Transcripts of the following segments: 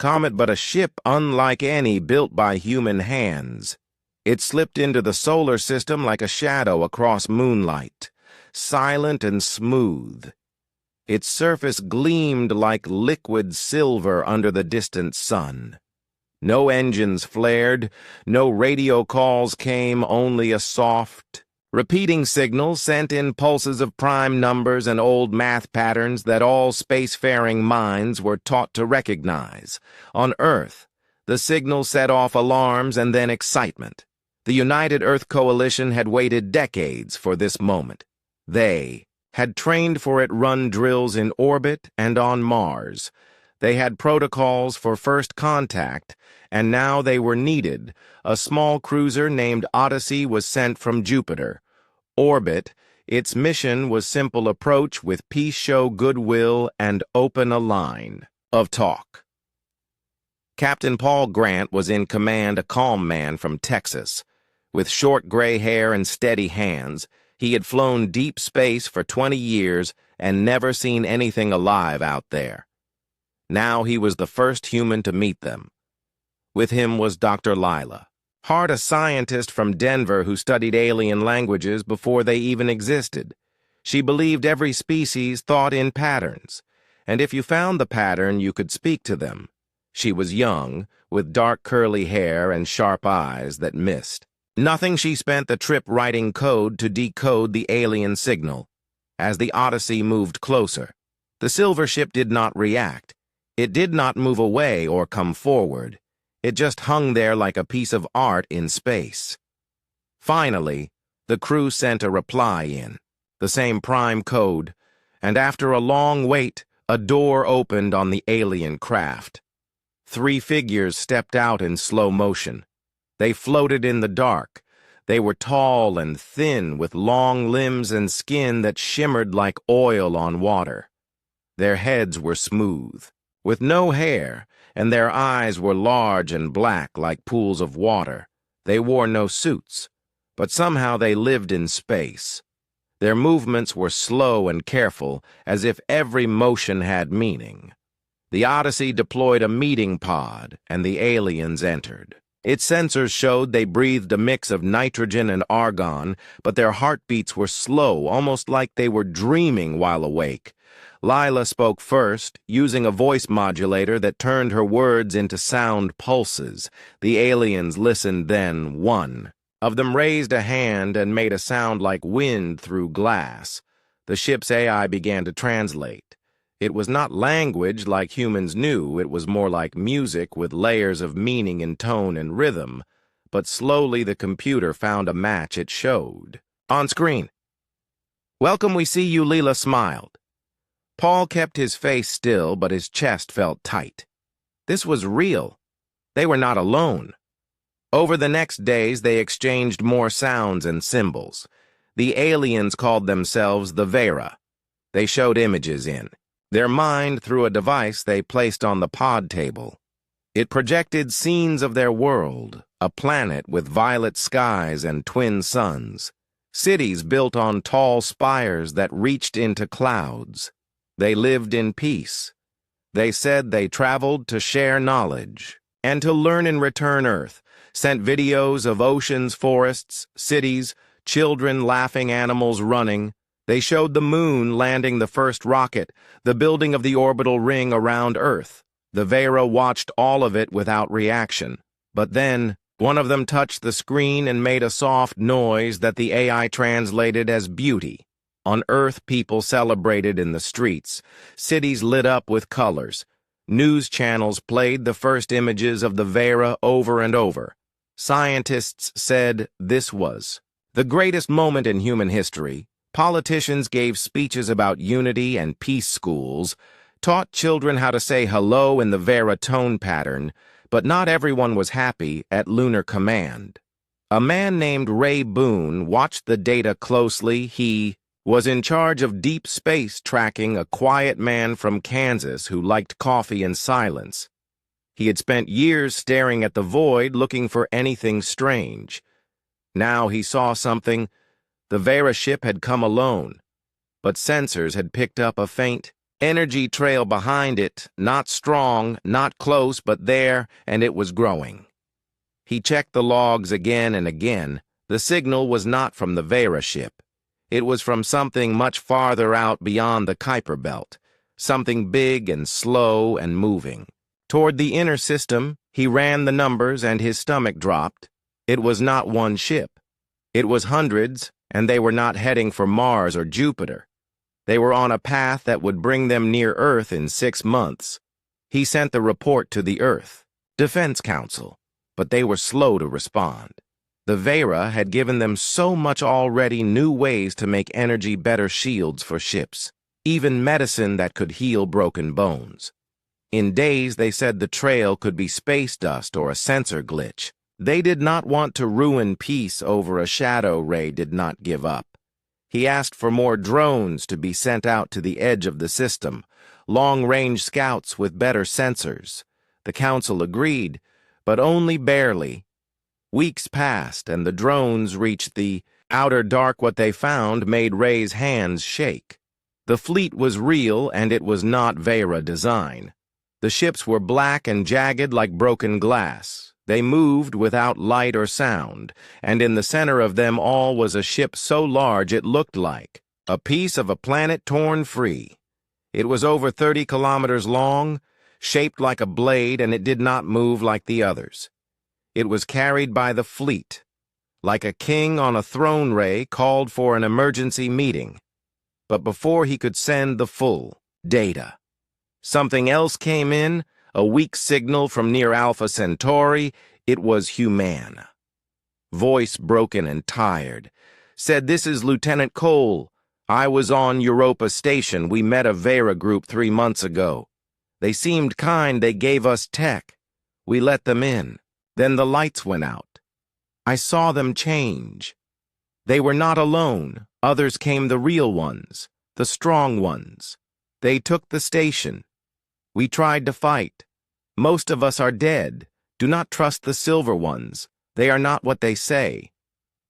comet but a ship unlike any built by human hands. It slipped into the solar system like a shadow across moonlight, silent and smooth. Its surface gleamed like liquid silver under the distant sun. No engines flared, no radio calls came, only a soft, repeating signal sent in pulses of prime numbers and old math patterns that all spacefaring minds were taught to recognize. On Earth, the signal set off alarms and then excitement. The United Earth Coalition had waited decades for this moment. They had trained for it-run drills in orbit and on Mars. They had protocols for first contact, and now they were needed. A small cruiser named Odyssey was sent from Jupiter. Orbit, its mission was simple approach with peace, show goodwill, and open a line of talk. Captain Paul Grant was in command, a calm man from Texas. With short gray hair and steady hands, he had flown deep space for 20 years and never seen anything alive out there. Now he was the first human to meet them. With him was Dr. Lila Hart, a scientist from Denver who studied alien languages before they even existed. She believed every species thought in patterns, and if you found the pattern, you could speak to them. She was young, with dark curly hair and sharp eyes that missed. Nothing she spent the trip writing code to decode the alien signal. As the Odyssey moved closer, the silver ship did not react. It did not move away or come forward. It just hung there like a piece of art in space. Finally, the crew sent a reply in, the same prime code, and after a long wait, a door opened on the alien craft. 3 figures stepped out in slow motion. They floated in the dark. They were tall and thin, with long limbs and skin that shimmered like oil on water. Their heads were smooth, with no hair, and their eyes were large and black like pools of water. They wore no suits, but somehow they lived in space. Their movements were slow and careful, as if every motion had meaning. The Odyssey deployed a meeting pod, and the aliens entered. Its sensors showed they breathed a mix of nitrogen and argon, but their heartbeats were slow, almost like they were dreaming while awake. Lila spoke first, using a voice modulator that turned her words into sound pulses. The aliens listened then. One of them raised a hand and made a sound like wind through glass. The ship's AI began to translate. It was not language like humans knew, it was more like music with layers of meaning in tone and rhythm, but slowly the computer found a match it showed. On screen. "Welcome, we see you," Lila smiled. Paul kept his face still, but his chest felt tight. This was real. They were not alone. Over the next days, they exchanged more sounds and symbols. The aliens called themselves the Vera. They showed images in their mind through a device they placed on the pod table. It projected scenes of their world, a planet with violet skies and twin suns, cities built on tall spires that reached into clouds. They lived in peace. They said they traveled to share knowledge and to learn in return. Earth sent videos of oceans, forests, cities, children laughing, animals running. They showed the moon landing the first rocket, the building of the orbital ring around Earth. The Vera watched all of it without reaction. But then, one of them touched the screen and made a soft noise that the AI translated as beauty. On Earth, people celebrated in the streets. Cities lit up with colors. News channels played the first images of the Vera over and over. Scientists said this was the greatest moment in human history. Politicians gave speeches about unity and peace. Schools taught children how to say hello in the Vera tone pattern, but not everyone was happy at Lunar Command. A man named Ray Boone watched the data closely. He was in charge of deep space tracking, a quiet man from Kansas who liked coffee and silence. He had spent years staring at the void looking for anything strange. Now he saw something. The Vera ship had come alone, but sensors had picked up a faint Energy trail behind it, not strong, not close, but there, and it was growing. He checked the logs again and again. The signal was not from the Vera ship. It was from something much farther out beyond the Kuiper belt, something big and slow and moving. Toward the inner system, he ran the numbers and his stomach dropped. It was not one ship. It was hundreds, and they were not heading for Mars or Jupiter. They were on a path that would bring them near Earth in 6 months. He sent the report to the Earth Defense Council, but they were slow to respond. The Vera had given them so much already, new ways to make energy better shields for ships, even medicine that could heal broken bones. In days, they said the trail could be space dust or a sensor glitch. They did not want to ruin peace over a shadow ray did not give up. He asked for more drones to be sent out to the edge of the system, long-range scouts with better sensors. The council agreed, but only barely. Weeks passed, and the drones reached the outer dark. What they found made Ray's hands shake. The fleet was real, and it was not Vera design. The ships were black and jagged like broken glass. They moved without light or sound, and in the center of them all was a ship so large it looked like a piece of a planet torn free. It was over 30 kilometers long, shaped like a blade, and it did not move like the others. It was carried by the fleet, like a king on a throne. Ray called for an emergency meeting. But before he could send the full data, something else came in, a weak signal from near Alpha Centauri. It was Humana. Voice broken and tired. Said, "This is Lieutenant Cole. I was on Europa Station. We met a Vera group 3 months ago. They seemed kind. They gave us tech. We let them in. Then the lights went out. I saw them change. They were not alone. Others came, the real ones, the strong ones. They took the station. We tried to fight. Most of us are dead. Do not trust the silver ones. They are not what they say."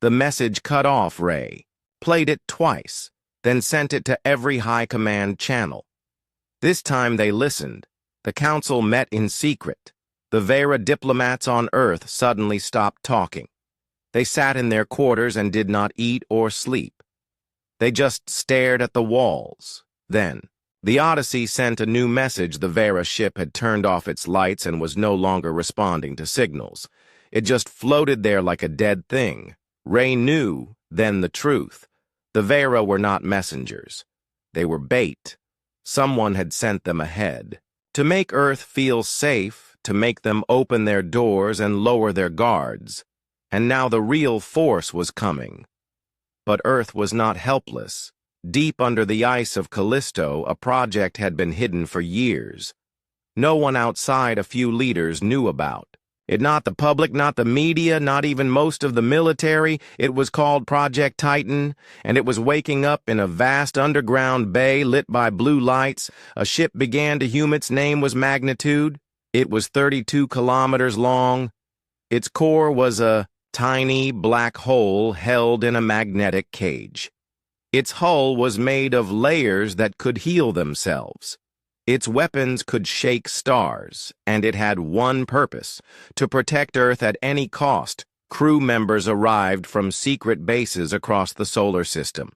The message cut off Ray, played it twice, then sent it to every high command channel. This time they listened. The council met in secret. The Vera diplomats on Earth suddenly stopped talking. They sat in their quarters and did not eat or sleep. They just stared at the walls. Then, the Odyssey sent a new message. The Vera ship had turned off its lights and was no longer responding to signals. It just floated there like a dead thing. Ray knew, then, the truth. The Vera were not messengers. They were bait. Someone had sent them ahead. To make Earth feel safe, to make them open their doors and lower their guards. And now the real force was coming. But Earth was not helpless. Deep under the ice of Callisto, a project had been hidden for years. No one outside a few leaders knew about it. Not the public, not the media, not even most of the military. It was called Project Titan, and it was waking up in a vast underground bay lit by blue lights. A ship began to hum. Its name was Magnitude. It was 32 kilometers long. Its core was a tiny black hole held in a magnetic cage. Its hull was made of layers that could heal themselves. Its weapons could shake stars, and it had one purpose: to protect Earth at any cost. Crew members arrived from secret bases across the solar system.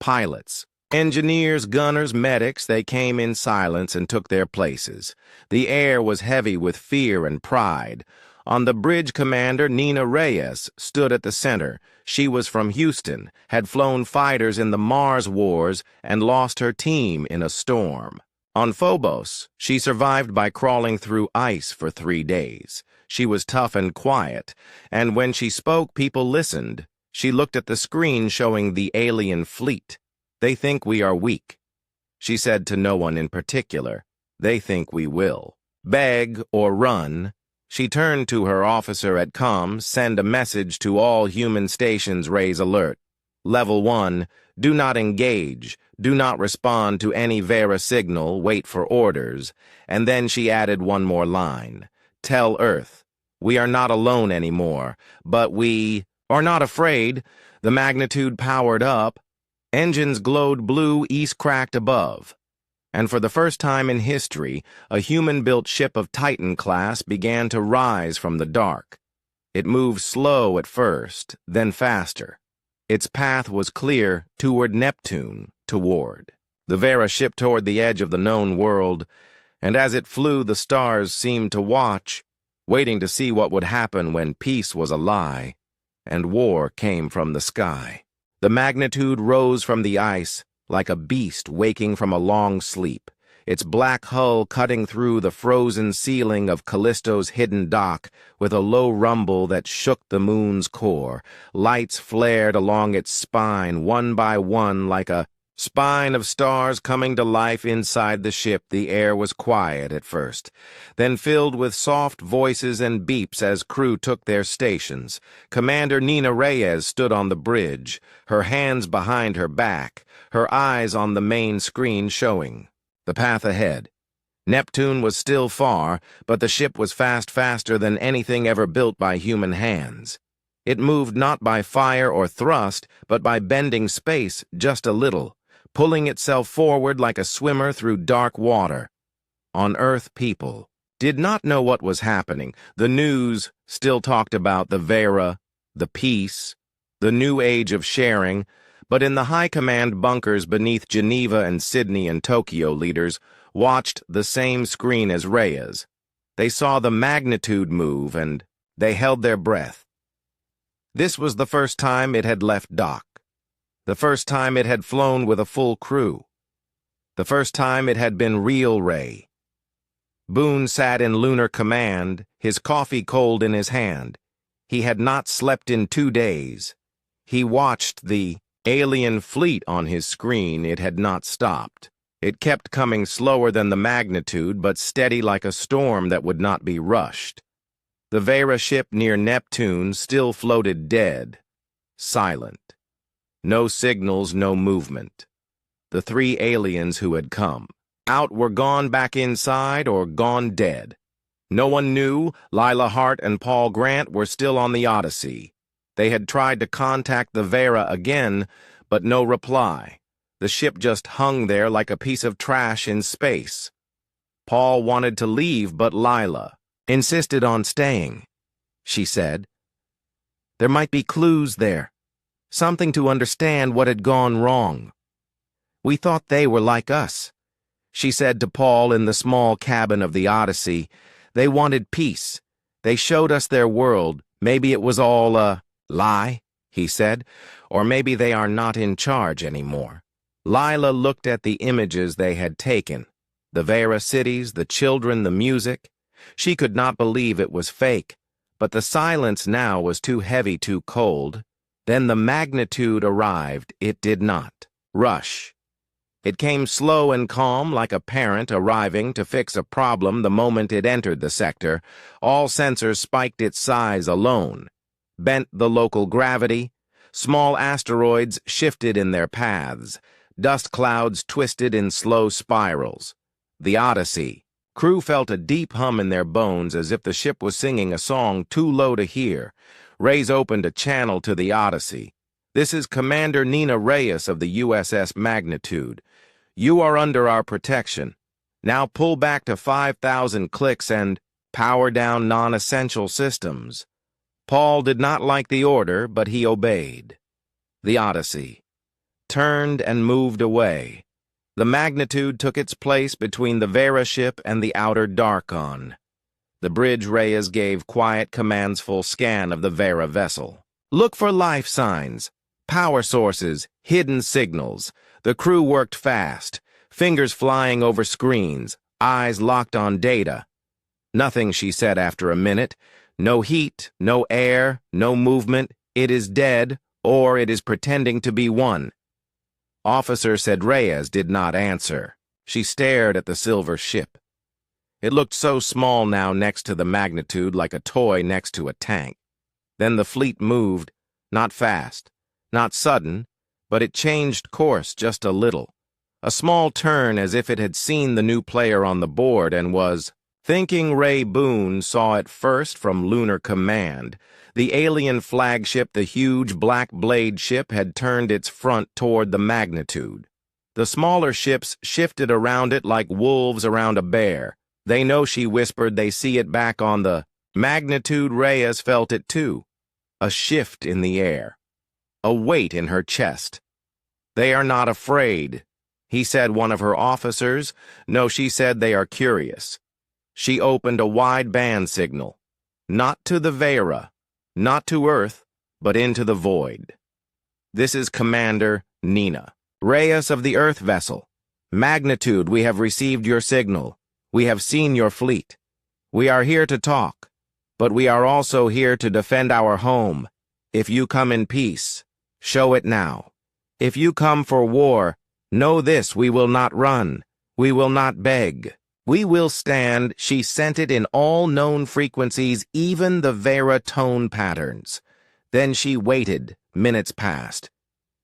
Pilots, engineers, gunners, medics, they came in silence and took their places. The air was heavy with fear and pride. On the bridge, Commander Nina Reyes stood at the center. She was from Houston, had flown fighters in the Mars Wars, and lost her team in a storm. On Phobos, she survived by crawling through ice for 3 days. She was tough and quiet, and when she spoke, people listened. She looked at the screen showing the alien fleet. "They think we are weak." She said to no one in particular. "They think we will. Beg or run." She turned to her officer at comms. "Send a message to all human stations. Raise alert. Level 1, do not engage. Do not respond to any Vera signal. Wait for orders." And then she added one more line. "Tell Earth, we are not alone anymore, but we are not afraid." The Magnitude powered up. Engines glowed blue, east cracked above. And for the first time in history, a human-built ship of Titan class began to rise from the dark. It moved slow at first, then faster. Its path was clear toward Neptune, toward. The Vera ship toward the edge of the known world, and as it flew, the stars seemed to watch, waiting to see what would happen when peace was a lie and war came from the sky. The magnitude rose from the ice like a beast waking from a long sleep, its black hull cutting through the frozen ceiling of Callisto's hidden dock with a low rumble that shook the moon's core. Lights flared along its spine one by one like a spine of stars coming to life inside the ship. The air was quiet at first, then filled with soft voices and beeps as crew took their stations. Commander Nina Reyes stood on the bridge, her hands behind her back, her eyes on the main screen showing the path ahead. Neptune was still far, but the ship was faster than anything ever built by human hands. It moved not by fire or thrust, but by bending space just a little, pulling itself forward like a swimmer through dark water. On Earth, people did not know what was happening. The news still talked about the Vera, the peace, the new age of sharing, but in the high command bunkers beneath Geneva and Sydney and Tokyo, leaders watched the same screen as Reyes. They saw the magnitude move, and they held their breath. This was the first time it had left dock. The first time it had flown with a full crew. The first time it had been real Ray. Boone sat in lunar command, his coffee cold in his hand. He had not slept in 2 days. He watched the alien fleet on his screen. It had not stopped. It kept coming slower than the magnitude, but steady like a storm that would not be rushed. The Vera ship near Neptune still floated dead, silent. No signals, no movement. The 3 aliens who had come out were gone back inside or gone dead. No one knew. Lila Hart and Paul Grant were still on the Odyssey. They had tried to contact the Vera again, but no reply. The ship just hung there like a piece of trash in space. Paul wanted to leave, but Lila insisted on staying. She said, "There might be clues there, something to understand what had gone wrong. We thought they were like us," she said to Paul in the small cabin of the Odyssey. "They wanted peace. They showed us their world. Maybe it was all a lie," he said, "or maybe they are not in charge anymore." Lila looked at the images they had taken, the Vera cities, the children, the music. She could not believe it was fake, but the silence now was too heavy, too cold. Then the magnitude arrived. It did not rush. It came slow and calm, like a parent arriving to fix a problem the moment it entered the sector. All sensors spiked its size alone, bent the local gravity. Small asteroids shifted in their paths. Dust clouds twisted in slow spirals. The Odyssey. Crew felt a deep hum in their bones as if the ship was singing a song too low to hear. Reyes opened a channel to the Odyssey. "This is Commander Nina Reyes of the USS Magnitude. You are under our protection. Now pull back to 5,000 clicks and power down non-essential systems." Paul did not like the order, but he obeyed. The Odyssey turned and moved away. The Magnitude took its place between the Vera ship and the outer Darkon. The bridge Reyes gave quiet commandsful scan of the Vera vessel. "Look for life signs, power sources, hidden signals." The crew worked fast, fingers flying over screens, eyes locked on data. "Nothing," she said after a minute. "No heat, no air, no movement. It is dead, or it is pretending to be one." "Officer," said Reyes, did not answer. She stared at the silver ship. It looked so small now next to the Magnitude, like a toy next to a tank. Then the fleet moved, not fast, not sudden, but it changed course just a little. A small turn as if it had seen the new player on the board and was thinking. Ray Boone saw it first from lunar command. The alien flagship, the huge black blade ship, had turned its front toward the Magnitude. The smaller ships shifted around it like wolves around a bear. They know, she whispered, they see it back on the magnitude. Reyes felt it too. A shift in the air. A weight in her chest. They are not afraid, he said, one of her officers. No, she said, they are curious. She opened a wide band signal. Not to the Vera, not to Earth, but into the void. This is Commander Nina. Reyes of the Earth vessel. Magnitude, we have received your signal. We have seen your fleet. We are here to talk, but we are also here to defend our home. If you come in peace, show it now. If you come for war, know this, we will not run. We will not beg. We will stand. She sent it in all known frequencies, even the Vera tone patterns. Then she waited. Minutes passed.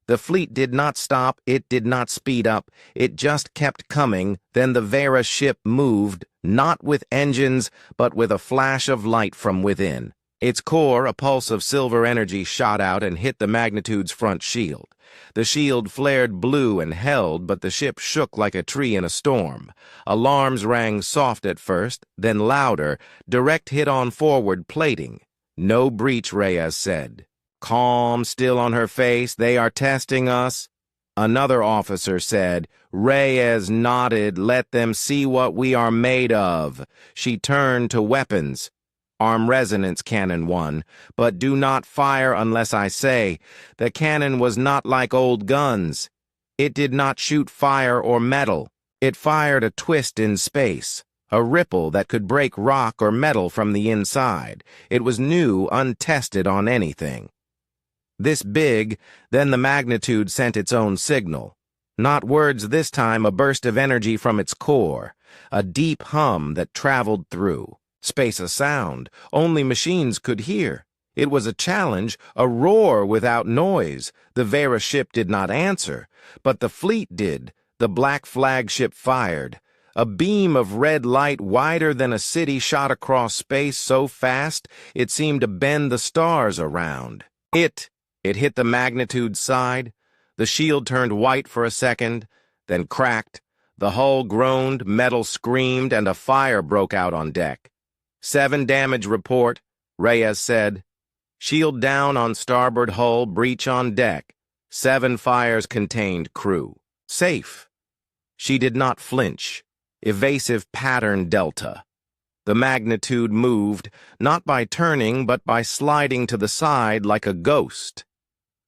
The fleet did not stop, it did not speed up, it just kept coming. Then the Vera ship moved, not with engines, but with a flash of light from within. Its core, a pulse of silver energy, shot out and hit the Magnitude's front shield. The shield flared blue and held, but the ship shook like a tree in a storm. Alarms rang soft at first, then louder, direct hit on forward plating. No breach, Reyes said. Calm still on her face. They are testing us. Another officer said. Reyes nodded. Let them see what we are made of. She turned to weapons. Arm resonance cannon 1, but do not fire unless I say. The cannon was not like old guns. It did not shoot fire or metal. It fired a twist in space, a ripple that could break rock or metal from the inside. It was new, untested on anything. This big, then the Magnitude sent its own signal. Not words this time, a burst of energy from its core, a deep hum that traveled through. Space a sound only machines could hear. It was a challenge, a roar without noise. The Vera ship did not answer, but the fleet did. The black flagship fired. A beam of red light wider than a city shot across space so fast it seemed to bend the stars around. It hit the Magnitude's side. The shield turned white for a second, then cracked. The hull groaned, metal screamed, and a fire broke out on deck. 7 damage report, Reyes said. Shield down on starboard hull, breach on deck. 7 fires contained crew. Safe. She did not flinch. Evasive pattern delta. The Magnitude moved, not by turning, but by sliding to the side like a ghost.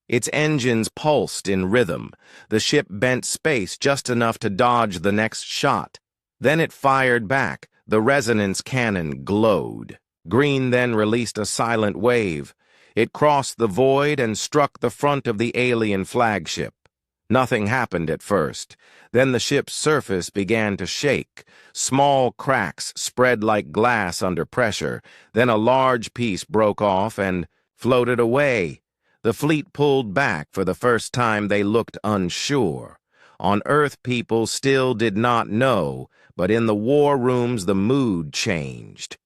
Its engines pulsed in rhythm. The ship bent space just enough to dodge the next shot. Then it fired back. The resonance cannon glowed. Green then released a silent wave. It crossed the void and struck the front of the alien flagship. Nothing happened at first. Then the ship's surface began to shake. Small cracks spread like glass under pressure. Then a large piece broke off and floated away. The fleet pulled back. For the first time they looked unsure. On Earth, people still did not know, but in the war rooms the mood changed.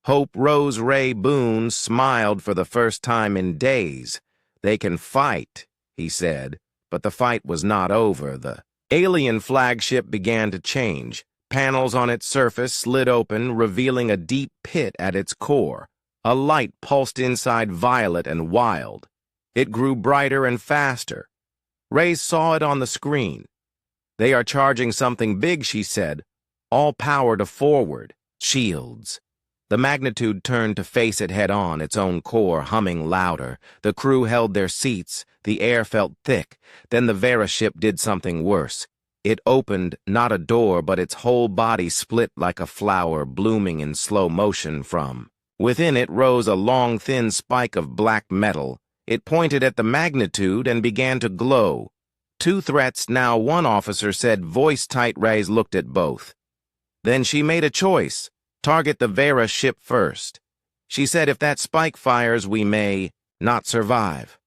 Hope Rose Ray Boone smiled for the first time in days. They can fight, he said, but the fight was not over. The alien flagship began to change. Panels on its surface slid open, revealing a deep pit at its core. A light pulsed inside, violet and wild. It grew brighter and faster. Ray saw it on the screen. They are charging something big, she said. All power to forward. Shields. The Magnitude turned to face it head-on, its own core humming louder. The crew held their seats. The air felt thick. Then the Vera ship did something worse. It opened, not a door, but its whole body split like a flower blooming in slow motion from. Within it rose a long, thin spike of black metal. It pointed at the Magnitude and began to glow. 2 threats now, one officer said, voice-tight. Rays looked at both. Then she made a choice. Target the Vera ship first. She said if that spike fires, we may not survive.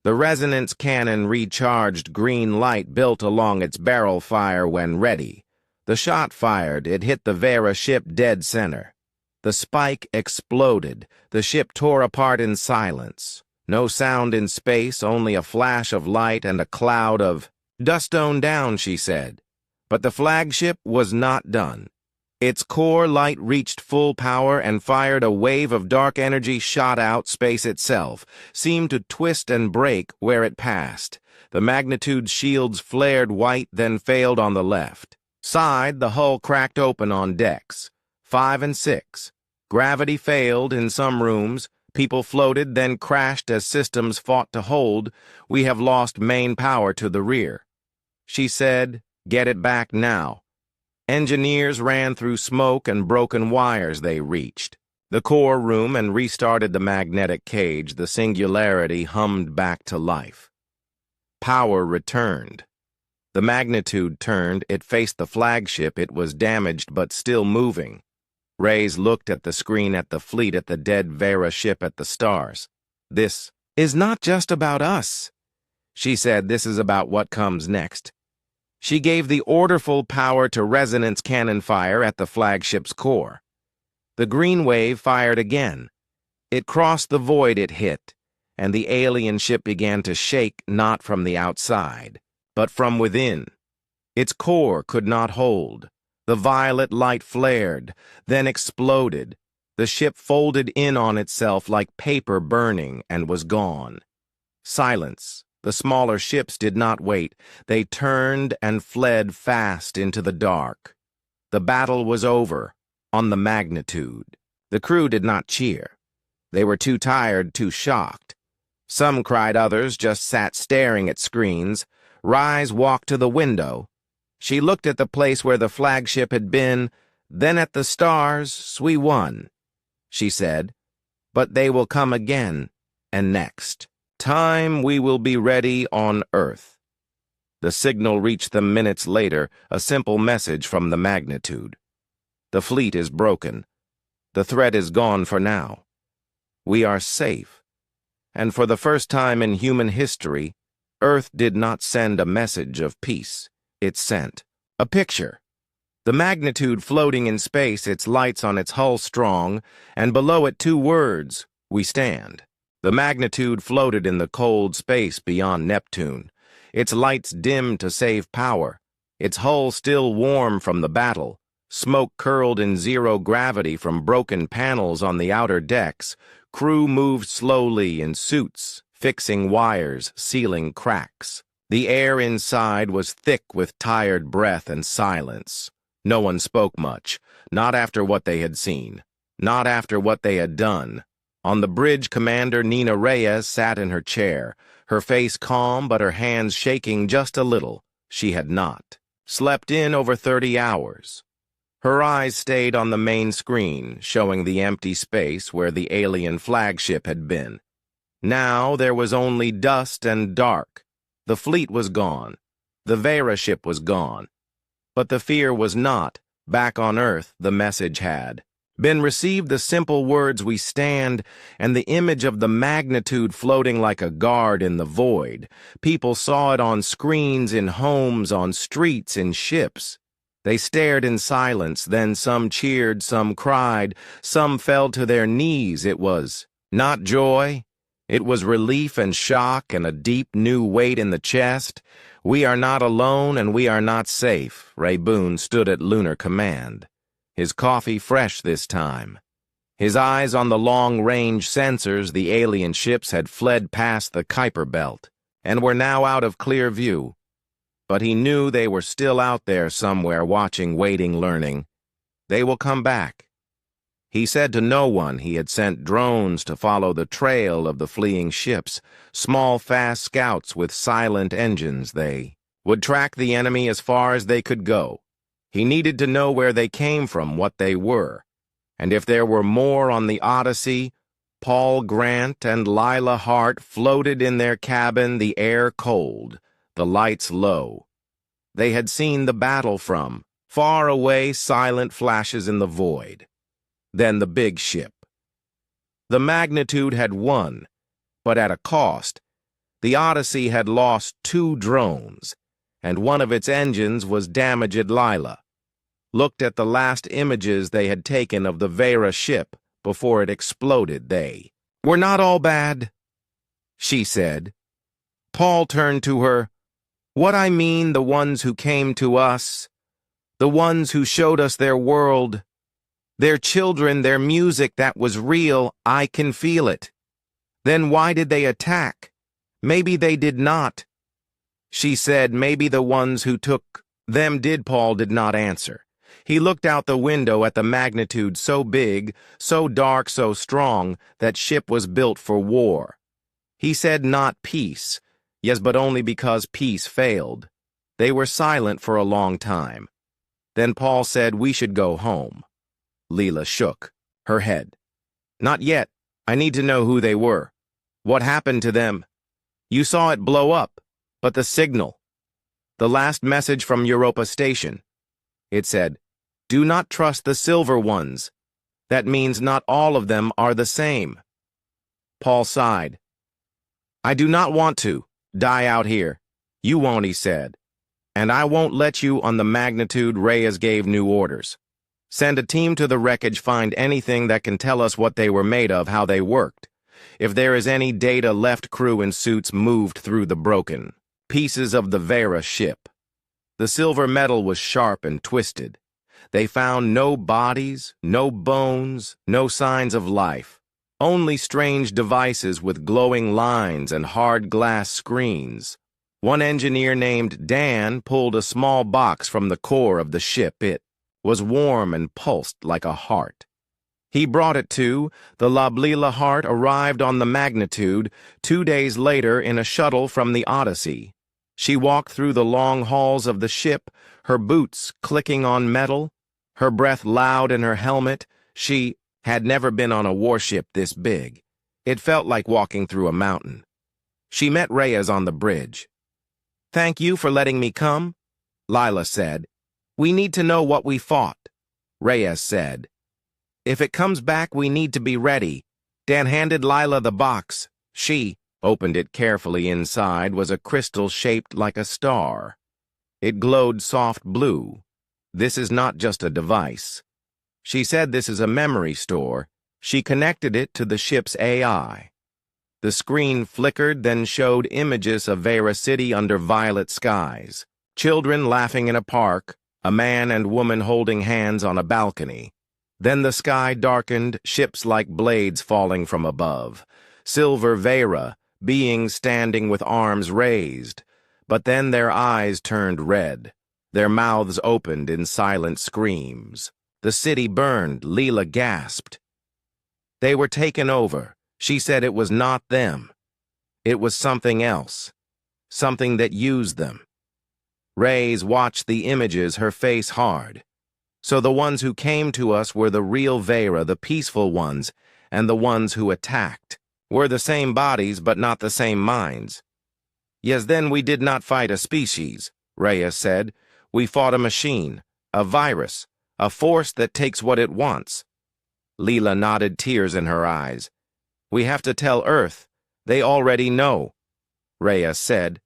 The resonance cannon recharged. Green light built along its barrel fire when ready. The shot fired. It hit the Vera ship dead center. The spike exploded. The ship tore apart in silence. No sound in space, only a flash of light and a cloud of Dustone down, she said. But the flagship was not done. Its core light reached full power and fired a wave of dark energy shot out. Space itself seemed to twist and break where it passed. The magnitude shields flared white, then failed on the left side. The hull cracked open on decks 5 and 6. Gravity failed in some rooms. People floated, then crashed as systems fought to hold. We have lost main power to the rear. She said, "Get it back now." Engineers ran through smoke and broken wires they reached the core room and restarted the magnetic cage. The singularity hummed back to life. Power returned. The magnitude turned. It faced the flagship. It was damaged but still moving. Reyes looked at the screen, at the fleet, at the dead Vera ship, at the stars. "This is not just about us," she said. "This is about what comes next." She gave the orderful power to resonance cannon fire at the flagship's core. The green wave fired again. It crossed the void it hit, and the alien ship began to shake, not from the outside, but from within. Its core could not hold. The violet light flared, then exploded. The ship folded in on itself like paper burning and was gone. Silence. The smaller ships did not wait. They turned and fled fast into the dark. The battle was over, on the magnitude. The crew did not cheer. They were too tired, too shocked. Some cried, others just sat staring at screens. Reyes walked to the window. She looked at the place where the flagship had been, then at the stars. "We won," she said. "But they will come again, and next time we will be ready on Earth." The signal reached them minutes later, a simple message from the magnitude. "The fleet is broken. The threat is gone for now. We are safe." And for the first time in human history, Earth did not send a message of peace. It sent a picture. The magnitude floating in space, its lights on its hull strong, and below it 2 words, "We stand." The magnitude floated in the cold space beyond Neptune, its lights dimmed to save power, its hull still warm from the battle. Smoke curled in zero gravity from broken panels on the outer decks. Crew moved slowly in suits, fixing wires, sealing cracks. The air inside was thick with tired breath and silence. No one spoke much, not after what they had seen, not after what they had done. On the bridge, Commander Nina Reyes sat in her chair, her face calm but her hands shaking just a little. She had not slept in over 30 hours. Her eyes stayed on the main screen, showing the empty space where the alien flagship had been. Now there was only dust and dark. The fleet was gone. The Vera ship was gone. But the fear was not. Back on Earth, the message had been received, the simple words, "We stand," and the image of the magnitude floating like a guard in the void. People saw it on screens, in homes, on streets, in ships. They stared in silence, then some cheered, some cried, some fell to their knees. It was not joy. It was relief and shock and a deep new weight in the chest. "We are not alone and we are not safe." Ray Boone stood at Lunar Command, his coffee fresh this time. His eyes on the long-range sensors. The alien ships had fled past the Kuiper Belt and were now out of clear view. But he knew they were still out there somewhere, watching, waiting, learning. They will come back. He said to no one he had sent drones to follow the trail of the fleeing ships, small, fast scouts with silent engines. They would track the enemy as far as they could go. He needed to know where they came from, what they were. And if there were more on the Odyssey, Paul Grant and Lila Hart floated in their cabin, the air cold, the lights low. They had seen the battle from far away, silent flashes in the void. Then the big ship. The magnitude had won, but at a cost. The Odyssey had lost 2 drones, and one of its engines was damaged. Lila looked at the last images they had taken of the Vera ship before it exploded. They were not all bad, she said. Paul turned to her. What I mean, the ones who came to us, the ones who showed us their world, their children, their music that was real, I can feel it. Then why did they attack? Maybe they did not. She said maybe the ones who took them did. Paul did not answer. He looked out the window at the magnitude so big, so dark, so strong, that ship was built for war. He said not peace. Yes, but only because peace failed. They were silent for a long time. Then Paul said we should go home. Leela shook her head. Not yet. I need to know who they were. What happened to them? You saw it blow up, but the signal. The last message from Europa Station. It said, "Do not trust the silver ones." That means not all of them are the same. Paul sighed. I do not want to die out here. You won't, he said. And I won't let you on the magnitude. Reyes gave new orders. Send a team to the wreckage, find anything that can tell us what they were made of, how they worked. If there is any data left, crew in suits moved through the broken pieces of the Vera ship. The silver metal was sharp and twisted. They found no bodies, no bones, no signs of life. Only strange devices with glowing lines and hard glass screens. One engineer named Dan pulled a small box from the core of the ship. It was warm and pulsed like a heart. He brought it to the Lablila. Heart arrived on the magnitude 2 days later in a shuttle from the Odyssey. She walked through the long halls of the ship, her boots clicking on metal, her breath loud in her helmet. She had never been on a warship this big. It felt like walking through a mountain. She met Reyes on the bridge. Thank you for letting me come, Lila said. We need to know what we fought, Reyes said. If it comes back, we need to be ready. Dan handed Lila the box. She opened it carefully. Inside was a crystal shaped like a star. It glowed soft blue. This is not just a device. She said this is a memory store. She connected it to the ship's AI. The screen flickered, then showed images of Vera City under violet skies. Children laughing in a park, a man and woman holding hands on a balcony. Then the sky darkened, ships like blades falling from above. Silver Vera, beings standing with arms raised. But then their eyes turned red. Their mouths opened in silent screams. The city burned. Leela gasped. They were taken over. She said it was not them. It was something else. Something that used them. Reyes watched the images, her face hard. So the ones who came to us were the real Vera, the peaceful ones, and the ones who attacked were the same bodies but not the same minds. Yes, then we did not fight a species, Reyes said. We fought a machine, a virus, a force that takes what it wants. Leela nodded, tears in her eyes. We have to tell Earth. They already know, Reyes said.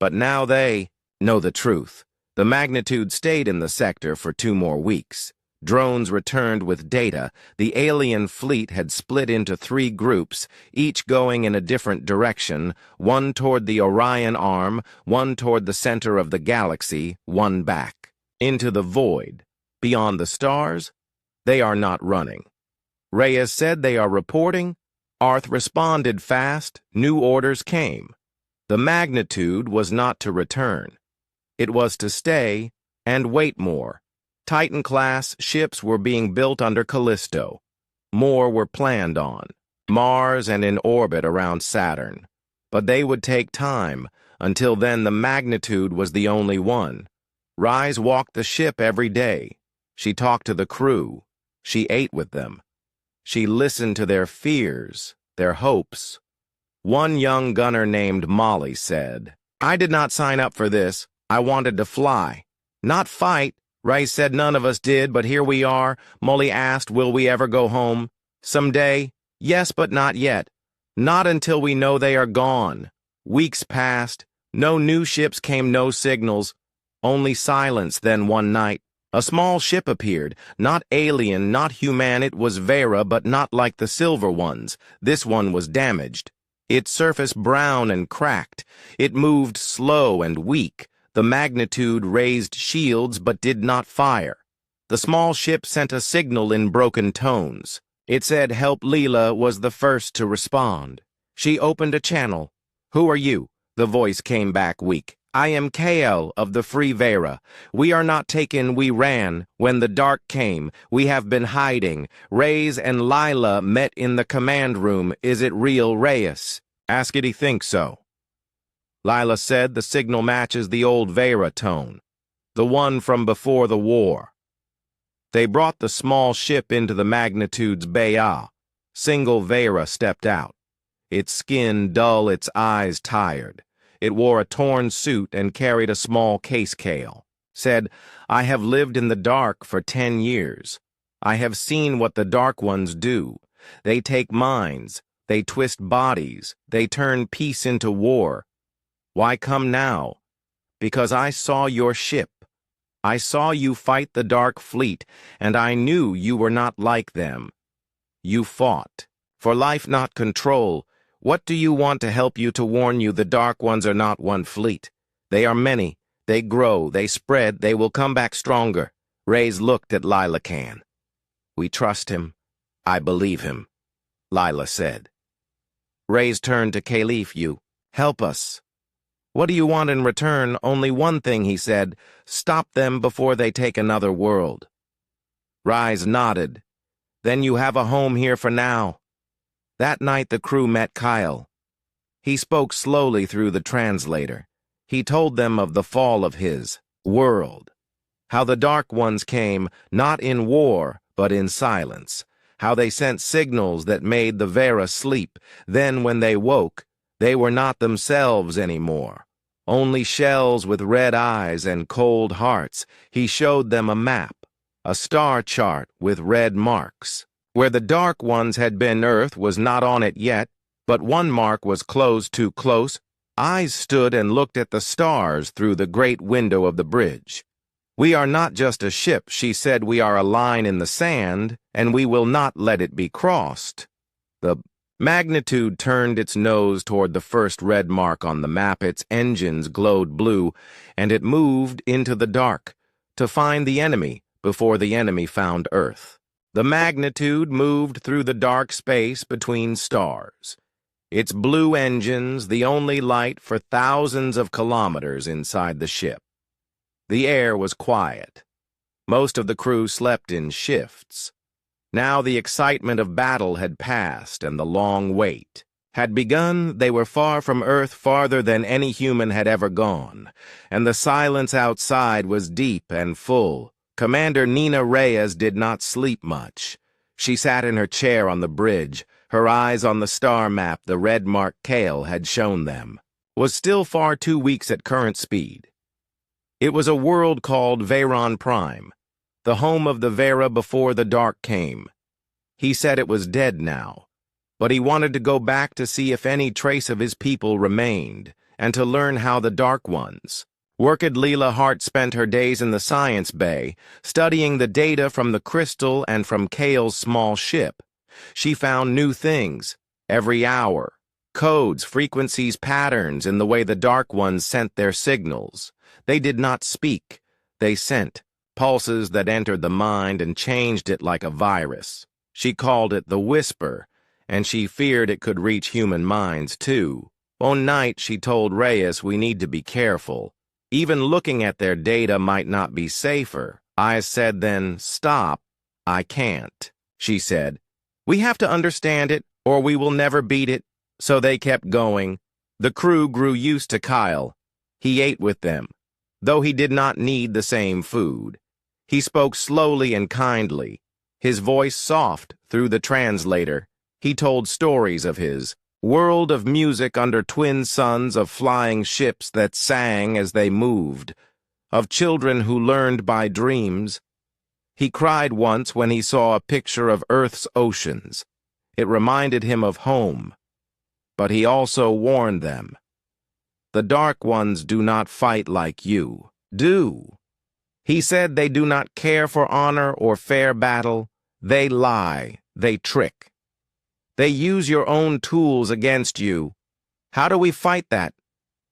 But now they know the truth. The magnitude stayed in the sector for 2 more weeks. Drones returned with data. The alien fleet had split into 3 groups, each going in a different direction, one toward the Orion arm, one toward the center of the galaxy, one back into the void. Beyond the stars, they are not running. Reyes said they are reporting. Arth responded fast. New orders came. The magnitude was not to return. It was to stay and wait more. Titan-class ships were being built under Callisto. More were planned on Mars and in orbit around Saturn. But they would take time. Until then, the magnitude was the only one. Rise walked the ship every day. She talked to the crew. She ate with them. She listened to their fears, their hopes. One young gunner named Molly said, I did not sign up for this. I wanted to fly, not fight. Ray said none of us did, but here we are. Molly asked, will we ever go home? Someday? Yes, but not yet. Not until we know they are gone. Weeks passed. No new ships came, no signals. Only silence. Then one night, a small ship appeared. Not alien, not human. It was Vera, but not like the silver ones. This one was damaged. Its surface brown and cracked. It moved slow and weak. The magnitude raised shields but did not fire. The small ship sent a signal in broken tones. It said Help Leela was the first to respond. She opened a channel. Who are you? The voice came back weak. I am KL of the Free Vera. We are not taken, we ran. When the dark came, we have been hiding. Reyes and Lila met in the command room. Is it real, Reyes? Ask it he thinks so. Lila said the signal matches the old Vera tone, the one from before the war. They brought the small ship into the magnitude's Baya. Single Vera stepped out. Its skin dull, its eyes tired. It wore a torn suit and carried a small case cale. Said, I have lived in the dark for 10 years. I have seen what the Dark Ones do. They take minds, they twist bodies, they turn peace into war. Why come now? Because I saw your ship. I saw you fight the Dark Fleet, and I knew you were not like them. You fought. For life, not control. What do you want to help you to warn you the Dark Ones are not one fleet? They are many. They grow, they spread, they will come back stronger. Reyes looked at Lila Khan. We trust him. I believe him, Lila said. Reyes turned to Caliph. You, help us. What do you want in return? Only one thing, he said. Stop them before they take another world. Reyes nodded. Then you have a home here for now. That night the crew met Kyle. He spoke slowly through the translator. He told them of the fall of his world. How the Dark Ones came, not in war, but in silence. How they sent signals that made the Vera sleep. Then when they woke, they were not themselves anymore. Only shells with red eyes and cold hearts. He showed them a map, a star chart with red marks. Where the Dark Ones had been, Earth was not on it yet, but one mark was closed too close. Eyes stood and looked at the stars through the great window of the bridge. We are not just a ship, she said, we are a line in the sand, and we will not let it be crossed. The magnitude turned its nose toward the first red mark on the map. Its engines glowed blue, and it moved into the dark to find the enemy before the enemy found Earth. The magnitude moved through the dark space between stars. Its blue engines, the only light for thousands of kilometers inside the ship. The air was quiet. Most of the crew slept in shifts. Now the excitement of battle had passed and the long wait had begun. They were far from Earth, farther than any human had ever gone, and the silence outside was deep and full. Commander Nina Reyes did not sleep much. She sat in her chair on the bridge, her eyes on the star map the red mark Kale had shown them. Was still far 2 weeks at current speed. It was a world called Veron Prime, the home of the Vera before the dark came. He said it was dead now, but he wanted to go back to see if any trace of his people remained, and to learn how the Dark Ones. Worked Leela Hart spent her days in the science bay, studying the data from the crystal and from Kale's small ship. She found new things every hour, codes, frequencies, patterns in the way the Dark Ones sent their signals. They did not speak. They sent pulses that entered the mind and changed it like a virus. She called it the whisper, and she feared it could reach human minds too. One night she told Reyes we need to be careful. Even looking at their data might not be safer. I said then, stop. I can't, she said. We have to understand it, or we will never beat it. So they kept going. The crew grew used to Kyle. He ate with them, though he did not need the same food. He spoke slowly and kindly, his voice soft through the translator. He told stories of his world of music under twin suns, of flying ships that sang as they moved, of children who learned by dreams. He cried once when he saw a picture of Earth's oceans. It reminded him of home. But he also warned them. The Dark Ones do not fight like you do. He said they do not care for honor or fair battle. They lie, they trick. They use your own tools against you. How do we fight that?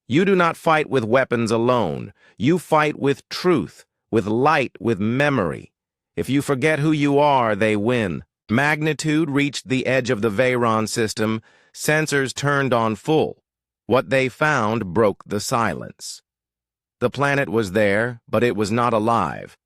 You do not fight with weapons alone. You fight with truth, with light, with memory. If you forget who you are, they win. Magnitude reached the edge of the Veyron system. Sensors turned on full. What they found broke the silence. The planet was there, but it was not alive.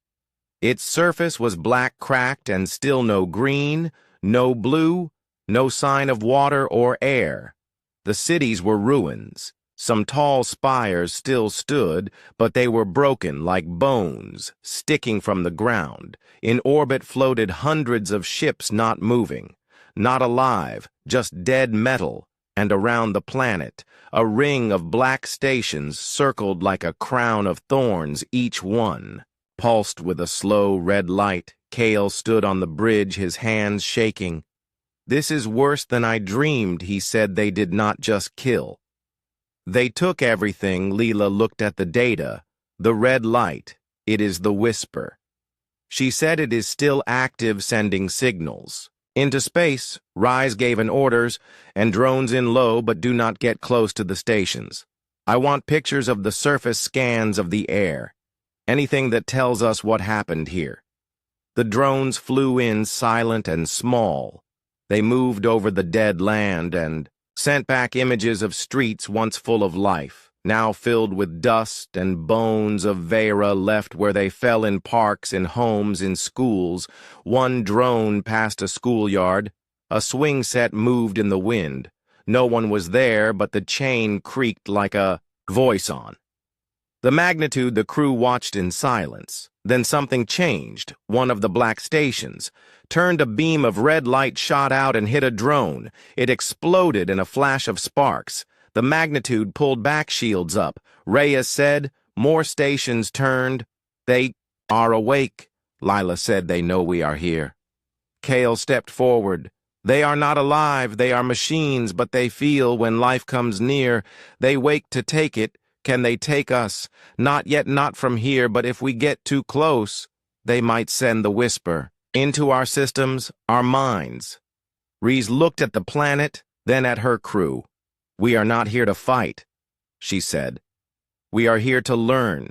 Its surface was black cracked and still no green, no blue, no sign of water or air. The cities were ruins. Some tall spires still stood, but they were broken like bones, sticking from the ground. In orbit floated hundreds of ships not moving, not alive, just dead metal, and around the planet, a ring of black stations circled like a crown of thorns, each one. Pulsed with a slow red light, Kale stood on the bridge, his hands shaking. "This is worse than I dreamed," he said. "They did not just kill. They took everything." Leela looked at the data. "The red light, it is the whisper." She said, "It is still active, sending signals. Into space." Rise gave an orders, "And drones in low, but do not get close to the stations. I want pictures of the surface, scans of the air. Anything that tells us what happened here." The drones flew in silent and small. They moved over the dead land and sent back images of streets once full of life, now filled with dust and bones of Vera left where they fell, in parks, in homes, in schools. One drone passed a schoolyard. A swing set moved in the wind. No one was there, but the chain creaked like a voice on. The magnitude the crew watched in silence. Then something changed. One of the black stations turned. A beam of red light shot out and hit a drone. It exploded in a flash of sparks. The magnitude pulled back, shields up. Reyes said, "More stations turned." "They are awake," Lila said. "They know we are here." Kale stepped forward. "They are not alive. They are machines, but they feel when life comes near. They wake to take it. Can they take us? Not yet, not from here, but if we get too close, they might send the whisper into our systems, our minds." Reese looked at the planet, then at her crew. "We are not here to fight," she said. "We are here to learn."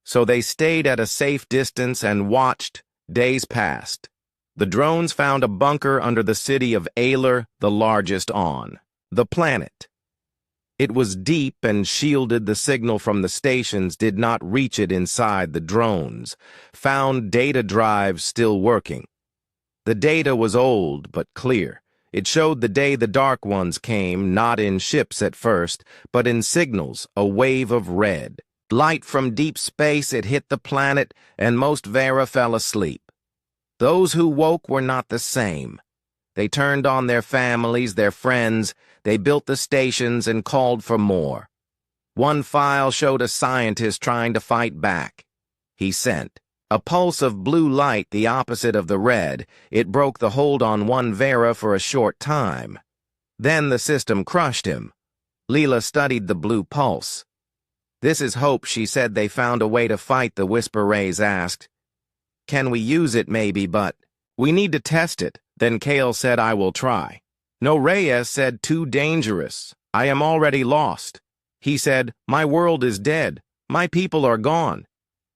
So they stayed at a safe distance and watched. Days passed. The drones found a bunker under the city of Ayler, the largest on the planet. It was deep and shielded. The signal from the stations did not reach it inside. The drones found data drives still working. The data was old but clear. It showed the day the Dark Ones came, not in ships at first, but in signals, a wave of red. Light from deep space. It hit the planet, and most Vera fell asleep. Those who woke were not the same. They turned on their families, their friends. They built the stations and called for more. One file showed a scientist trying to fight back. He sent a pulse of blue light, the opposite of the red. It broke the hold on one Vera for a short time. Then the system crushed him. Leela studied the blue pulse. "This is hope," she said. "They found a way to fight." The whisper Rays asked, "Can we use it? Maybe, but we need to test it." Then Kale said, "I will try." No, Reyes said, "Too dangerous. I am already lost." He said, "My world is dead. My people are gone.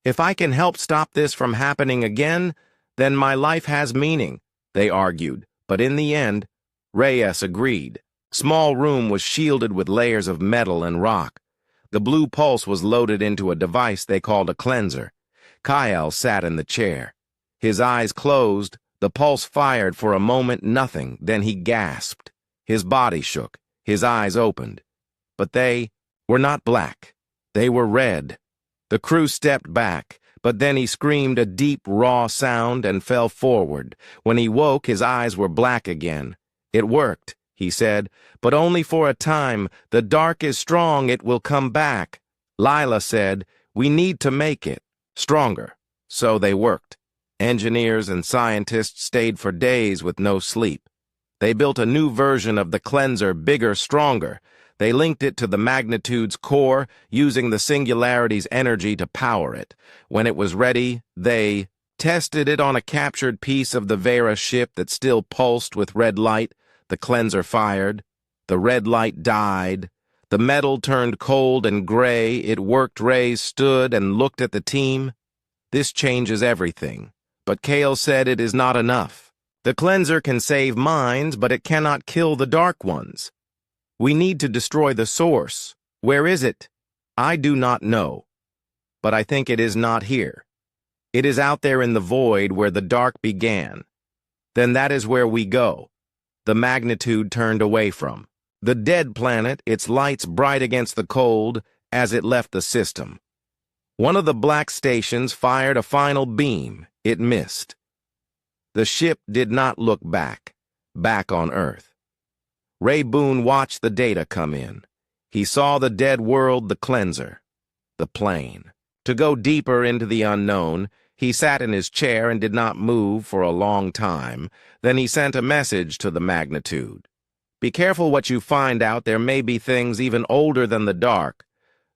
If I can help stop this from happening again, then my life has meaning." They argued, but in the end, Reyes agreed. Small room was shielded with layers of metal and rock. The blue pulse was loaded into a device they called a cleanser. Kyle sat in the chair. His eyes closed. The pulse fired for a moment, nothing. Then he gasped. His body shook. His eyes opened. But they were not black. They were red. The crew stepped back, but then he screamed a deep, raw sound and fell forward. When he woke, his eyes were black again. "It worked," he said, "but only for a time. The dark is strong. It will come back." Lila said, "We need to make it stronger." So they worked. Engineers and scientists stayed for days with no sleep. They built a new version of the cleanser, bigger, stronger. They linked it to the magnitude's core, using the singularity's energy to power it. When it was ready, they tested it on a captured piece of the Vera ship that still pulsed with red light. The cleanser fired. The red light died. The metal turned cold and gray. It worked. Ray stood and looked at the team. This changes everything. But Kale said it is not enough. The cleanser can save minds, but it cannot kill the dark ones. We need to destroy the source. Where is it? I do not know. But I think it is not here. It is out there in the void where the dark began. Then that is where we go. The magnitude turned away from. The dead planet, its lights bright against the cold, as it left the system. One of the black stations fired a final beam. It missed. The ship did not look back on Earth. Ray Boone watched the data come in. He saw the dead world, the cleanser, the plane. To go deeper into the unknown, he sat in his chair and did not move for a long time. Then he sent a message to the magnitude. Be careful what you find out. There may be things even older than the dark.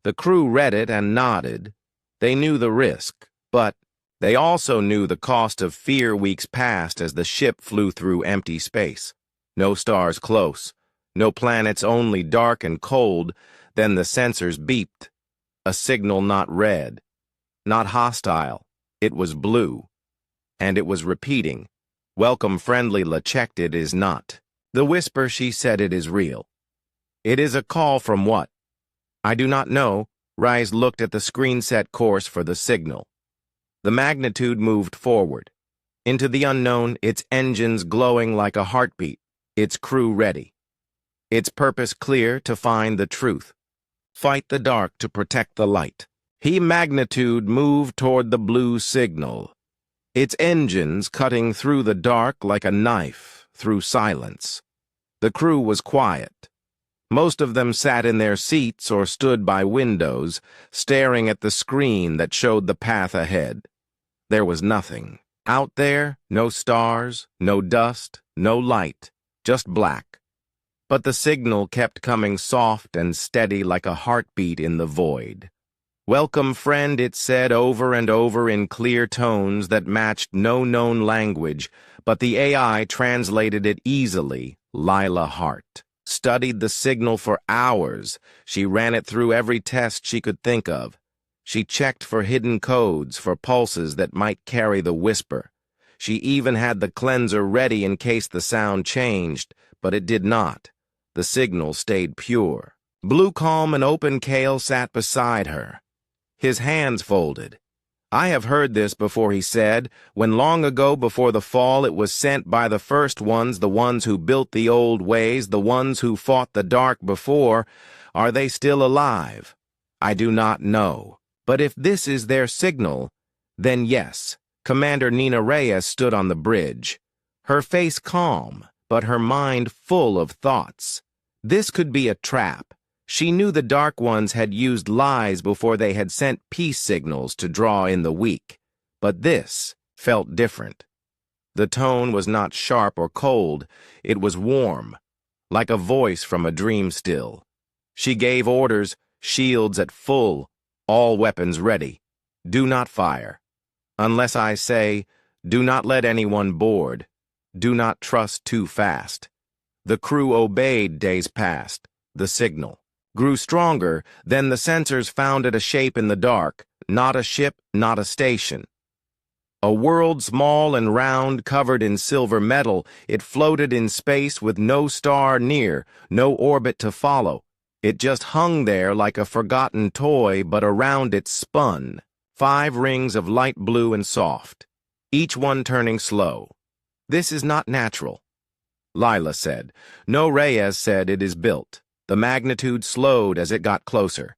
The crew read it and nodded. They knew the risk, but they also knew the cost of fear. Weeks passed as the ship flew through empty space. No stars close, no planets, only dark and cold. Then the sensors beeped. A signal not red, not hostile. It was blue. And it was repeating. Welcome friendly. La checked. It is not. The whisper, she said, it is real. It is a call from what? I do not know. Rise looked at the screen set course for the signal. The magnitude moved forward. Into the unknown, its engines glowing like a heartbeat, its crew ready. Its purpose clear, to find the truth. Fight the dark to protect the light. Magnitude moved toward the blue signal. Its engines cutting through the dark like a knife, through silence. The crew was quiet. Most of them sat in their seats or stood by windows, staring at the screen that showed the path ahead. There was nothing. Out there, no stars, no dust, no light, just black. But the signal kept coming soft and steady like a heartbeat in the void. Welcome, friend, it said over and over in clear tones that matched no known language, but the AI translated it easily. Lila Hart studied the signal for hours. She ran it through every test she could think of. She checked for hidden codes, for pulses that might carry the whisper. She even had the cleanser ready in case the sound changed, but it did not. The signal stayed pure. Blue, calm, and open. Kale sat beside her, his hands folded. I have heard this before, he said, when long ago before the fall it was sent by the first ones, the ones who built the old ways, the ones who fought the dark before. Are they still alive? I do not know. But if this is their signal, then yes. Commander Nina Reyes stood on the bridge, her face calm, but her mind full of thoughts. This could be a trap. She knew the Dark Ones had used lies before they had sent peace signals to draw in the weak. But this felt different. The tone was not sharp or cold. It was warm, like a voice from a dream still. She gave orders, shields at full, all weapons ready. Do not fire. Unless I say, do not let anyone board. Do not trust too fast. The crew obeyed. Days passed. The signal grew stronger. Then the sensors found it a shape in the dark, not a ship, not a station. A world small and round, covered in silver metal. It floated in space with no star near, no orbit to follow. It just hung there like a forgotten toy, but around it spun 5 rings of light blue and soft, each one turning slow. This is not natural, Lila said. No, Reyes said, it is built. The magnitude slowed as it got closer.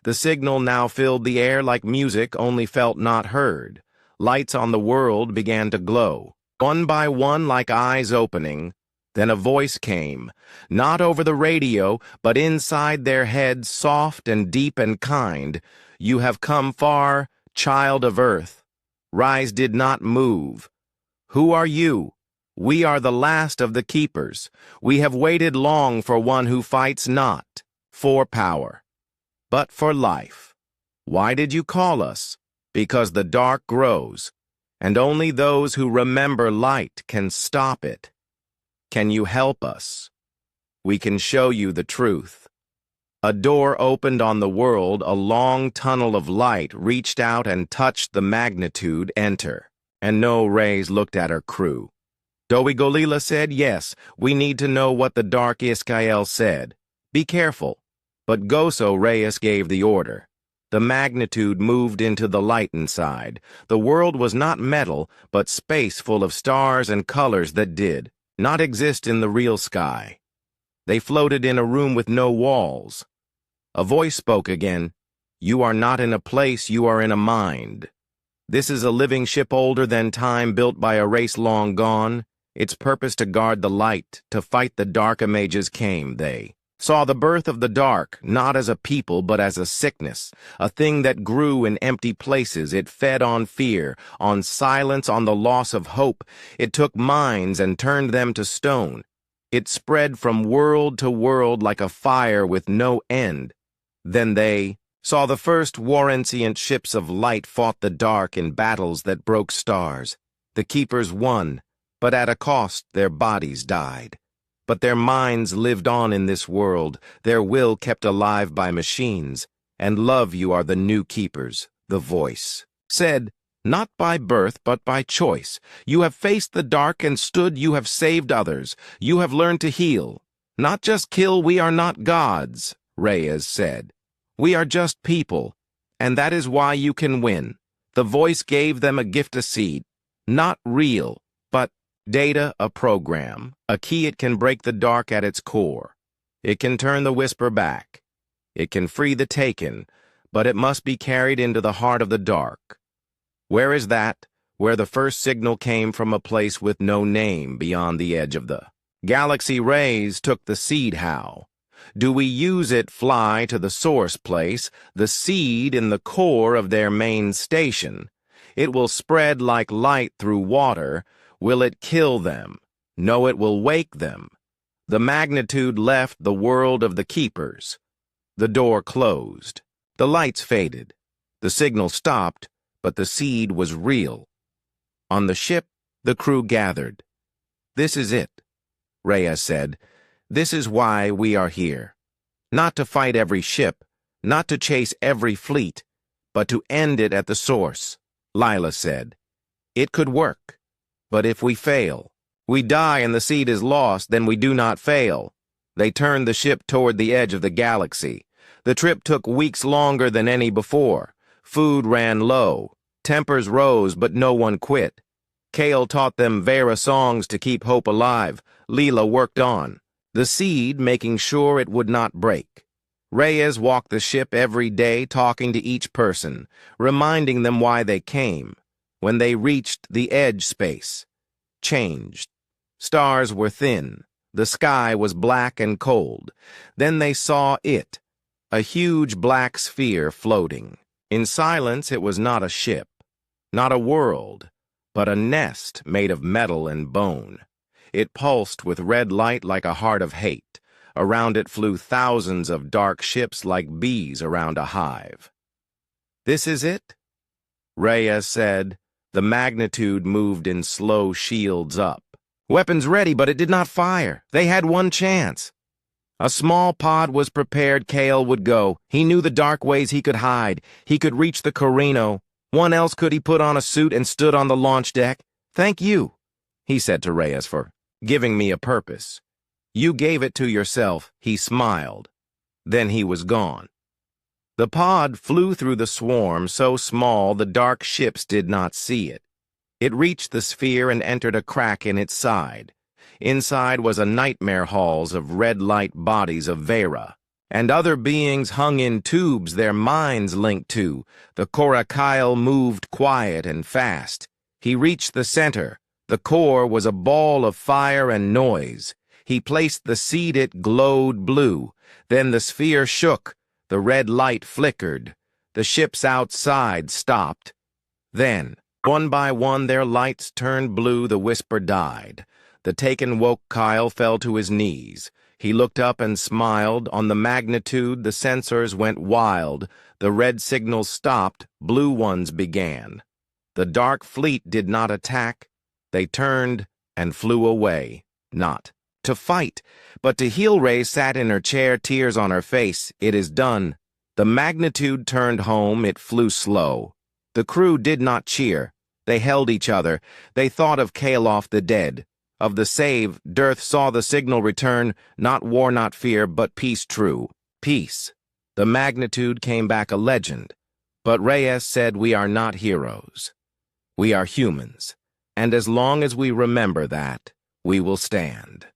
The signal now filled the air like music, only felt not heard. Lights on the world began to glow, one by one like eyes opening. Then a voice came, not over the radio, but inside their heads, soft and deep and kind. You have come far, child of Earth. Rise did not move. Who are you? We are the last of the keepers. We have waited long for one who fights not for power, but for life. Why did you call us? Because the dark grows, and only those who remember light can stop it. Can you help us? We can show you the truth. A door opened on the world, a long tunnel of light reached out and touched the magnitude enter. And no Reyes looked at her crew. Doigolila said, yes, we need to know what the dark Iskael said. Be careful. But Goso Reyes gave the order. The magnitude moved into the light inside. The world was not metal, but space full of stars and colors that did not exist in the real sky. They floated in a room with no walls. A voice spoke again. You are not in a place, you are in a mind. This is a living ship older than time, built by a race long gone. Its purpose to guard the light, to fight the dark mages came, they saw the birth of the dark, not as a people, but as a sickness, a thing that grew in empty places. It fed on fear, on silence, on the loss of hope. It took minds and turned them to stone. It spread from world to world like a fire with no end. Then they saw the first Warancient ships of light fought the dark in battles that broke stars. The keepers won, but at a cost their bodies died. But their minds lived on in this world, their will kept alive by machines. And love, you are the new keepers, the voice said, not by birth but by choice. You have faced the dark and stood, you have saved others. You have learned to heal, not just kill. We are not gods, Reyes said. We are just people, and that is why you can win. The voice gave them a gift, a seed, not real, but data, a program, a key. It can break the dark at its core. It can turn the whisper back. It can free the taken, but it must be carried into the heart of the dark. Where is that? Where the first signal came from, a place with no name beyond the edge of the galaxy. Rays took the seed. How do we use it? Fly to the source place, the seed in the core of their main station. It will spread like light through water. Will it kill them? No, it will wake them. The magnitude left the world of the keepers. The door closed. The lights faded. The signal stopped, but the seed was real. On the ship, the crew gathered. This is it, Rhea said. This is why we are here. Not to fight every ship, not to chase every fleet, but to end it at the source, Lila said. It could work. But if we fail, we die and the seed is lost, then we do not fail. They turned the ship toward the edge of the galaxy. The trip took weeks longer than any before. Food ran low. Tempers rose, but no one quit. Kale taught them Vera songs to keep hope alive. Leela worked on the seed, making sure it would not break. Reyes walked the ship every day, talking to each person, reminding them why they came. When they reached the edge, space changed. Stars were thin. The sky was black and cold. Then they saw it, a huge black sphere floating. In silence, it was not a ship, not a world, but a nest made of metal and bone. It pulsed with red light like a heart of hate. Around it flew thousands of dark ships like bees around a hive. This is it? Reyes said. The magnitude moved in slow shields up. Weapons ready, but it did not fire. They had one chance. A small pod was prepared. Kale would go. He knew the dark ways he could hide. He could reach the Carino. One else could. He put on a suit and stood on the launch deck. Thank you, he said to Reyes, for giving me a purpose. You gave it to yourself, he smiled. Then he was gone. The pod flew through the swarm, so small the dark ships did not see it. It reached the sphere and entered a crack in its side. Inside was a nightmare halls of red light bodies of Vera, and other beings hung in tubes their minds linked to. The Korakyle moved quiet and fast. He reached the center. The core was a ball of fire and noise. He placed the seed. It glowed blue. Then the sphere shook. The red light flickered. The ships outside stopped. Then, one by one, their lights turned blue. The whisper died. The taken woke. Kyle fell to his knees. He looked up and smiled. On the magnitude, the sensors went wild. The red signals stopped. Blue ones began. The dark fleet did not attack. They turned and flew away, not to fight. But Tehil Ray sat in her chair, tears on her face. It is done. The magnitude turned home, it flew slow. The crew did not cheer. They held each other. They thought of Kalof the dead. Of the save, Dearth saw the signal return, not war, not fear, but peace true. Peace. The magnitude came back a legend. But Reyes said we are not heroes. We are humans. And as long as we remember that, we will stand.